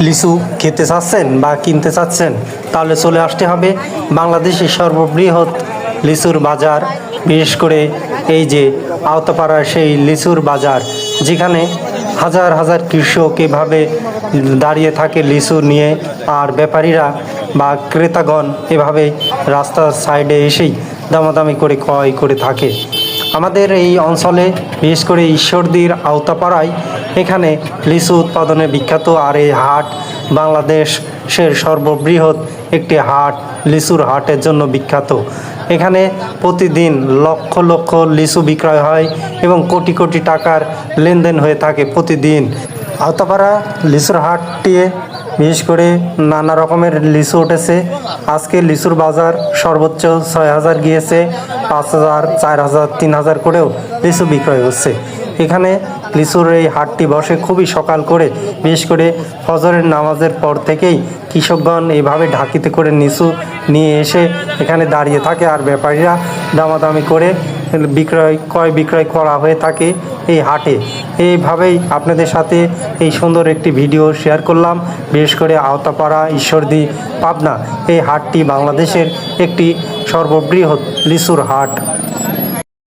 লিচু খেতে চাচ্ছেন বা কিনতে চাচ্ছেন তাহলে চলে আসতে হবে বাংলাদেশের সর্ববৃহৎ লিচুর বাজার, বিশেষ করে এই যে আওতাপাড়ার সেই লিচুর বাজার, যেখানে হাজার হাজার কৃষক এভাবে দাঁড়িয়ে থাকে লিচু নিয়ে, আর ব্যাপারীরা বা ক্রেতাগণ এভাবে রাস্তার সাইডে এসেই দামাদামি করে ক্রয় করে থাকে। আমাদের এই অঞ্চলে বিশেষ করে ঈশ্বরদীর আওতাপাড়ায় এখানে লিচু উৎপাদনে বিখ্যাত, আর এই হাট বাংলাদেশের সর্ববৃহৎ একটি হাট, লিচুর হাটের জন্য বিখ্যাত। এখানে প্রতিদিন লক্ষ লক্ষ লিচু বিক্রয় হয় এবং কোটি কোটি টাকার লেনদেন হয়ে থাকে প্রতিদিন। আওতাপাড়া লিচুর হাটটি বিশেষ করে নানা রকমের লিচু উঠেছে। আজকে লিচুর বাজার সর্বোচ্চ 6,000 গিয়েছে, 5,000, 4,000, 3,000 করেও লিচু বিক্রয় হচ্ছে। এখানে লিচুর এই হাটটি বসে খুবই সকাল করে, বিশেষ করে ফজরের নামাজের পর থেকেই কৃষকগণ এভাবে ঢাকিতে করে লিচু নিয়ে এসে এখানে দাঁড়িয়ে থাকে, আর ব্যাপারীরা দামাদামি করে ক্রয় বিক্রয় করা হয়ে থাকে এই হাটে। এইভাবেই আপনাদের সাথে এই সুন্দর একটি ভিডিও শেয়ার করলাম। বিশেষ করে আওতাপাড়া, ঈশ্বরদী, পাবনা এই হাটটি বাংলাদেশের একটি সর্ববৃহৎ লিচুর হাট।